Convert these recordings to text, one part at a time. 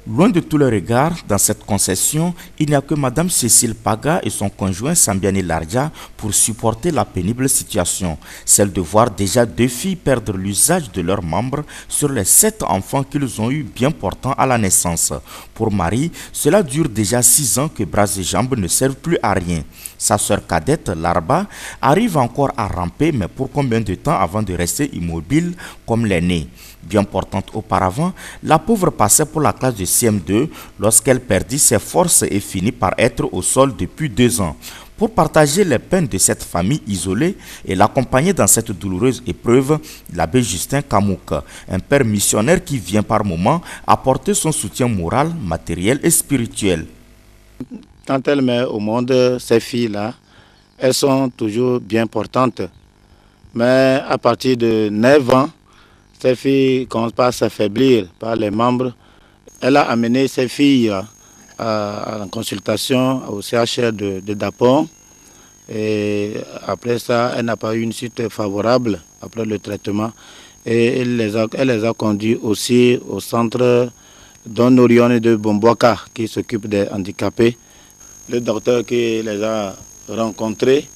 Loin de tous les regards, dans cette concession, il n'y a que Madame Cécile Paga et son conjoint Sambiani Lardia pour supporter la pénible situation, celle de voir déjà 2 filles perdre l'usage de leurs membres sur les 7 enfants qu'ils ont eu bien portants à la naissance. Pour Marie, cela dure déjà 6 ans que bras et jambes ne servent plus à rien. Sa sœur cadette, Larba, arrive encore à ramper, mais pour combien de temps avant de rester immobile comme l'aînée? Bien portante auparavant, la pauvre passait pour la classe de CM2 lorsqu'elle perdit ses forces et finit par être au sol depuis 2 ans. Pour partager les peines de cette famille isolée et l'accompagner dans cette douloureuse épreuve, l'abbé Justin Kamouk, un père missionnaire qui vient par moments apporter son soutien moral, matériel et spirituel. Quand elle met au monde ces filles-là, elles sont toujours bien portantes. Mais à partir de 9 ans, ces filles commencent à s'affaiblir par les membres. Elle a amené ces filles en consultation au CHR de Dapon. Et après ça, elle n'a pas eu une suite favorable après le traitement. Et elle les a conduits aussi au centre Don Orion de Bomboaka qui s'occupe des handicapés. Le docteur qui les a rencontrés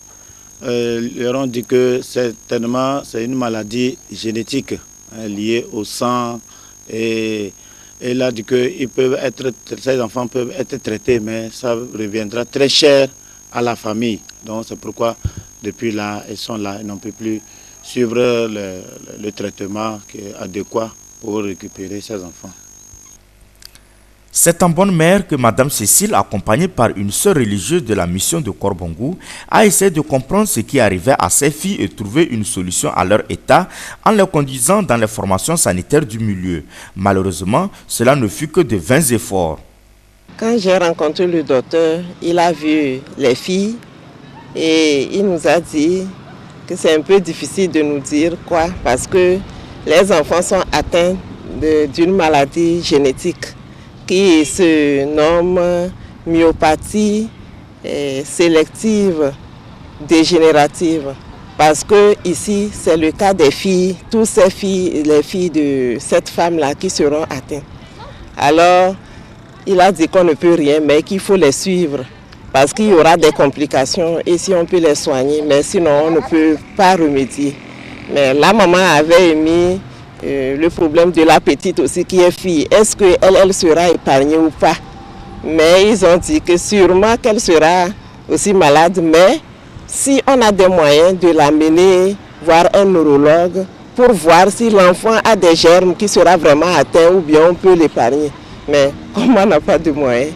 leur ont dit que certainement c'est une maladie génétique liée au sang. Et il a dit que ces enfants peuvent être traités, mais ça reviendra très cher à la famille. Donc c'est pourquoi depuis là, ils sont là, ils n'ont plus suivre le traitement qui est adéquat pour récupérer ces enfants. C'est en bonne mère que Madame Cécile, accompagnée par une sœur religieuse de la mission de Korbongou, a essayé de comprendre ce qui arrivait à ses filles et trouver une solution à leur état en les conduisant dans les formations sanitaires du milieu. Malheureusement, cela ne fut que de vains efforts. Quand j'ai rencontré le docteur, il a vu les filles et il nous a dit que c'est un peu difficile de nous dire quoi parce que les enfants sont atteints d'une maladie génétique qui se nomme myopathie sélective dégénérative. Parce que ici, c'est le cas des filles, toutes ces filles, les filles de cette femme-là qui seront atteintes. Alors, il a dit qu'on ne peut rien, mais qu'il faut les suivre. Parce qu'il y aura des complications et si on peut les soigner, mais sinon on ne peut pas remédier. Mais la maman avait émis le problème de la petite aussi qui est fille. Est-ce qu'elle sera épargnée ou pas? Mais ils ont dit que sûrement qu'elle sera aussi malade, mais si on a des moyens de l'amener voir un neurologue pour voir si l'enfant a des germes qui sera vraiment atteint ou bien on peut l'épargner. Mais comme on n'a pas de moyens.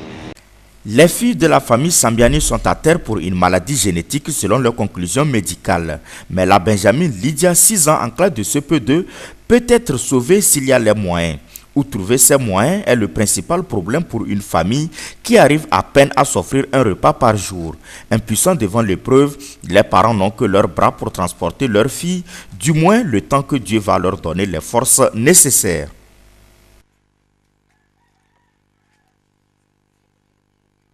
Les filles de la famille Sambiani sont à terre pour une maladie génétique selon leurs conclusions médicales. Mais la Benjamin Lydia, 6 ans en classe de CP2, peut être sauvée s'il y a les moyens. Où trouver ces moyens est le principal problème pour une famille qui arrive à peine à s'offrir un repas par jour. Impuissants devant l'épreuve, les parents n'ont que leurs bras pour transporter leurs filles, du moins le temps que Dieu va leur donner les forces nécessaires.